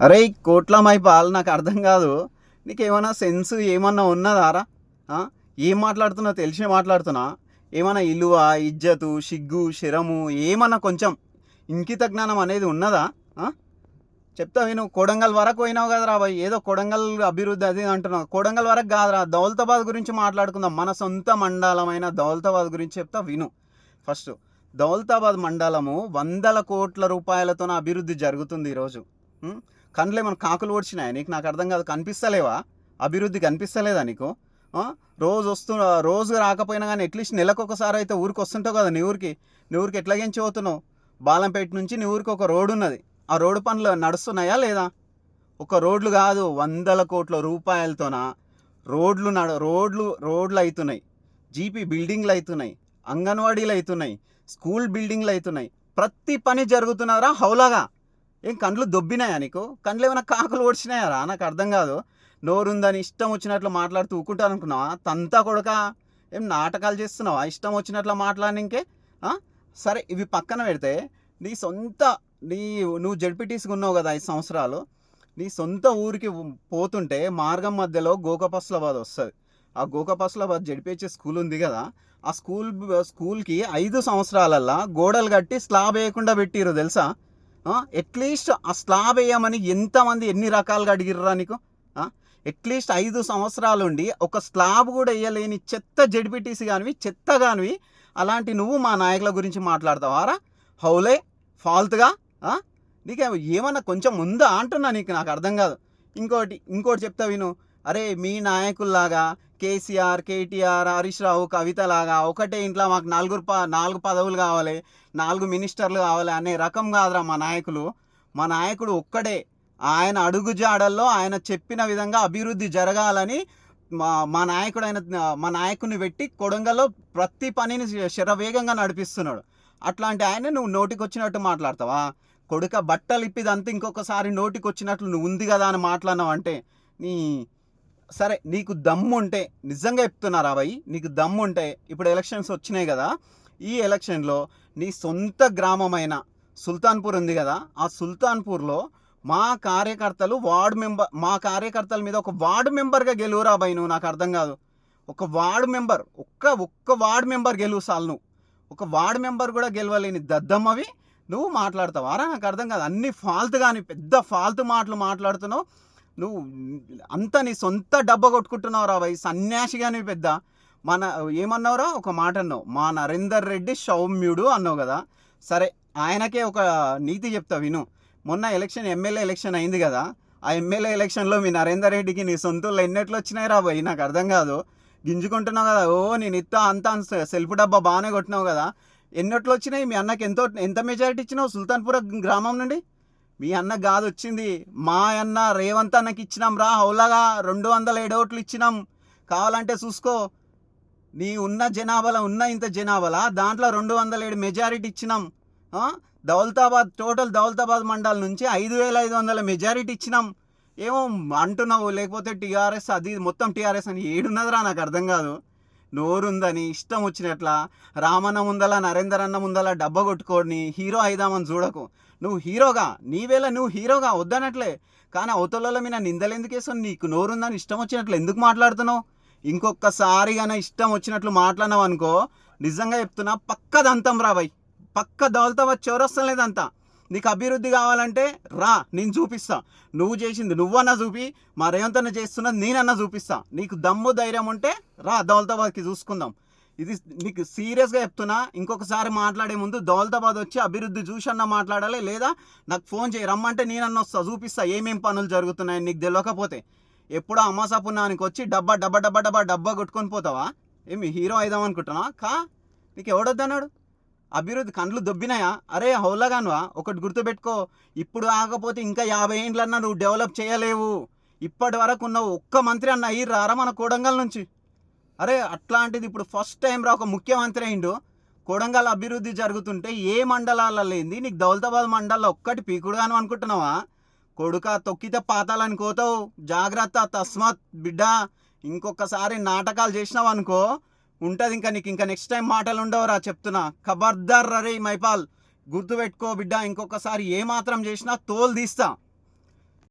అరే కోట్ల మైపాల్ నాకు అర్థం కాదు. నీకేమన్నా సెన్స్ ఏమన్నా ఉన్నదారా? ఆ? ఏం మాట్లాడుతున్నా తెలిసి మాట్లాడుతున్నా? ఏమన్నా ఇలువ, ఇజ్జతు, సిగ్గు, శరము ఏమన్నా కొంచెం ఇంకిత జ్ఞానం అనేది ఉన్నదా? ఆ? చెప్తా విను. కొడంగల్ వరకు పోయినావు కదరా బాయ్, ఏదో కొడంగల్ అభివృద్ధి అది అంటున్నావు. కొడంగల్ వరకు కాదురా, దౌలతాబాద్ గురించి మాట్లాడుకుందాం. మన సొంత మండలమైన దౌలతాబాద్ గురించి చెప్తా విను. ఫస్ట్ దౌలతాబాద్ మండలము వందల కోట్ల రూపాయలతో అభివృద్ధి జరుగుతుంది ఈరోజు. కండ్లే మన కాకులు ఓడ్చినాయి నీకు? నాకు అర్థం కాదు. కనిపిస్తలేవా? అభివృద్ధి కనిపిస్తలేదా నీకు? రోజు రాకపోయినా కానీ అట్లీస్ట్ నెలకు ఒకసారి అయితే ఊరికి వస్తుంటావు కదా. నీ ఊరికి ఎట్లాగేంచి పోతున్నావు? బాలంపేట నుంచి నీ ఊరికి ఒక రోడ్డు ఉన్నది. ఆ రోడ్డు పనులు నడుస్తున్నాయా లేదా? ఒక రోడ్లు కాదు, వందల కోట్ల రూపాయలతోన రోడ్లు అవుతున్నాయి. జీపీ బిల్డింగ్లు అవుతున్నాయి, అంగన్వాడీలు అవుతున్నాయి, స్కూల్ బిల్డింగ్లు అవుతున్నాయి. ప్రతి పని జరుగుతున్నారా హౌలాగా. ఏం కండ్లు దొబ్బినాయా నీకు? కండ్లు ఏమైనా కాకులు ఓడిచినాయారా? నాకు అర్థం కాదు. నోరుందని ఇష్టం వచ్చినట్లు మాట్లాడుతూ ఊకుంటాను అనుకున్నావా? తంతా కొడక ఏం నాటకాలు చేస్తున్నావా? ఇష్టం వచ్చినట్లు మాట్లాడినికే. సరే ఇవి పక్కన పెడితే నీ సొంత నువ్వు జడ్పీటీసీగా ఉన్నావు కదా 5 సంవత్సరాలు. నీ సొంత ఊరికి పోతుంటే మార్గం మధ్యలో గోకపస్లాబాద్ వస్తుంది. ఆ గోకపస్లాబాద్ జడ్పీహెచ్ స్కూల్ ఉంది కదా, ఆ స్కూల్కి 5 సంవత్సరాలల్లా గోడలు కట్టి స్లాబ్ వేయకుండా పెట్టిరు తెలుసా? అట్లీస్ట్ ఆ స్లాబ్ వేయమని ఎంతమంది ఎన్ని రకాలుగా అడిగిర్రా నీకు? అట్లీస్ట్ 5 సంవత్సరాలు ఉండి ఒక స్లాబ్ కూడా వేయలేని చెత్త జడ్పీటీసీ కానివి, చెత్త కానివి అలాంటి నువ్వు మా నాయకుల గురించి మాట్లాడతావారా? హౌలే ఫాల్తుగా. నీకే ఏమన్నా కొంచెం ఉందా అంటున్నా నీకు? నాకు అర్థం కాదు. ఇంకోటి చెప్తా విను. అరే మీ నాయకుల్లాగా కేసీఆర్, కేటీఆర్, హరీష్ రావు, కవిత లాగా ఒకటే ఇంట్లో మాకు 4 పదవులు కావాలి, 4 మినిస్టర్లు కావాలి అనే రకం కాదురా మా నాయకులు. మా నాయకుడు ఒక్కడే. ఆయన అడుగుజాడల్లో ఆయన చెప్పిన విధంగా అభివృద్ధి జరగాలని మా నాయకుడిని పెట్టి కొడంగల్లో ప్రతి పనిని శరవేగంగా నడిపిస్తున్నాడు. అట్లాంటి ఆయన నువ్వు నోటికి వచ్చినట్టు మాట్లాడతావా? కొడుక బట్టలు ఇప్పిదంతా ఇంకొకసారి నోటికి వచ్చినట్లు నువ్వు ఉంది కదా అని మాట్లాడినావు అంటే సరే నీకు దమ్ము ఉంటే, నిజంగా చెప్తున్నారా భయ్, నీకు దమ్ము ఉంటే ఇప్పుడు ఎలక్షన్స్ వచ్చినాయి కదా, ఈ ఎలక్షన్లో నీ సొంత గ్రామమైన సుల్తాన్పూర్ ఉంది కదా, ఆ సుల్తాన్పూర్లో మా కార్యకర్తల మీద ఒక వార్డు మెంబర్గా గెలువురా భయ్. నువ్వు నాకు అర్థం కాదు. ఒక వార్డు మెంబర్, ఒక్క వార్డు మెంబర్ గెలువు చాలు. నువ్వు ఒక వార్డు మెంబర్ కూడా గెలవలేని దద్దమ్మవి నువ్వు మాట్లాడతావారా? నాకు అర్థం కాదు. అన్ని ఫాల్తు కానీ పెద్ద ఫాల్తు మాటలు మాట్లాడుతున్నావు నువ్వు. అంతా నీ సొంత డబ్బా కొట్టుకుంటున్నావురా భయ్, సన్యాసిగాని పెద్ద. ఏమన్నావురా? ఒక మాట అన్నావు, మా నరేందర్ రెడ్డి సౌమ్యుడు అన్నావు కదా. సరే ఆయనకే ఒక నీతి చెప్తా విను. మొన్న ఎమ్మెల్యే ఎలక్షన్ అయింది కదా, ఆ ఎమ్మెల్యే ఎలక్షన్లో మీ నరేందర్ రెడ్డికి నీ సొంతూళ్ళు ఎన్నెట్లు వచ్చినాయి రా భయ్? నాకు అర్థం కాదు. గింజుకుంటున్నావు కదా, నేను అంతా సెల్ఫ్ డబ్బా బాగానే కొట్టినావు కదా. ఎన్నెట్లు వచ్చినాయి? మీ అన్నకి ఎంత మెజారిటీ ఇచ్చినావు సుల్తాన్పుర గ్రామం నుండి? మీ అన్నకు కాదు వచ్చింది, మా అన్న రేవంత్ అన్నకి ఇచ్చినాం రా. హౌలాగా 207 ఓట్లు ఇచ్చినాం. కావాలంటే చూసుకో. నీ ఇంత జనాభాలో దాంట్లో 207 మెజారిటీ ఇచ్చినాం. దౌలతాబాద్ మండలం నుంచి 5500 మెజారిటీ ఇచ్చినాం. ఏమో అంటున్నావు, లేకపోతే టీఆర్ఎస్ అది మొత్తం టీఆర్ఎస్ అని. ఏడున్నదిరా? నాకు అర్థం కాదు. నోరుందని ఇష్టం వచ్చినట్లా రామన్న ముందల, నరేందర్ అన్న ముందల డబ్బా కొట్టుకోని హీరో అయిదామని చూడకు. నువ్వు హీరోగా వద్దనట్లే, కానీ అవతల మీద నిందలు ఎందుకు వేసావు? నీకు నోరుందని ఇష్టం వచ్చినట్లు ఎందుకు మాట్లాడుతున్నావు? ఇంకొకసారిగానే ఇష్టం వచ్చినట్లు మాట్లాడినావు అనుకో, నిజంగా చెప్తున్నా పక్కదంతం రా భయ్, పక్క దౌలతాబాద్ చౌరస్తా లేదంతా. నీకు అభివృద్ధి కావాలంటే రా, నేను చూపిస్తా. నువ్వు చేసింది నువ్వన్నా చూపి, మా రేవంత్ అన్న చేస్తున్నది నేనన్నా చూపిస్తా. నీకు దమ్ము ధైర్యం ఉంటే రా దౌలతాబాద్కి, చూసుకుందాం. ఇది నీకు సీరియస్గా చెప్తున్నా. ఇంకొకసారి మాట్లాడే ముందు దౌలతాబాద్ వచ్చి అభివృద్ధి చూసన్నా మాట్లాడాలి, లేదా నాకు ఫోన్ చేయి, రమ్మంటే నేనన్నా వస్తా, చూపిస్తా ఏమేం పనులు జరుగుతున్నాయని. నీకు తెలియకపోతే ఎప్పుడో అమాసా పుణ్యానికి వచ్చి డబ్బా కొట్టుకొని పోతావా? ఏమి హీరో అయిదాం అనుకుంటున్నావా? నీకు ఎవడొద్దన్నాడు? అభివృద్ధి కండ్లు దొబ్బినాయా? అరే హౌలగానువా, ఒకటి గుర్తుపెట్టుకో. ఇప్పుడు ఆగపోతే ఇంకా 50 ఏండ్లన్నా నువ్వు డెవలప్ చేయలేవు. ఇప్పటి వరకు ఉన్నావు ఒక్క మంత్రి అన్న అయ్యిర్రారా మన కొడంగల్ నుంచి? అరే అట్లాంటిది ఇప్పుడు ఫస్ట్ టైం రా ఒక ముఖ్యమంత్రి అయిండు. కొడంగల్ అభివృద్ధి జరుగుతుంటే ఏ మండలాల్లో లేనిది నీకు దౌలతాబాద్ మండలంలో ఒక్కటి పీకుడుగాను అనుకుంటున్నావా? కొడుక తొక్కితే పాతాలని కోతావు, జాగ్రత్త. తస్మాత్ బిడ్డ, ఇంకొకసారి నాటకాలు చేసినావు అనుకో ఉంటుంది. నీకు నెక్స్ట్ టైం మాటలు ఉండవురా చెప్తున్నా. ఖబర్దార్ రే మైపాల్, గుర్తుపెట్టుకో బిడ్డ. ఇంకొకసారి ఏ మాత్రం చేసినా తోలు తీస్తా.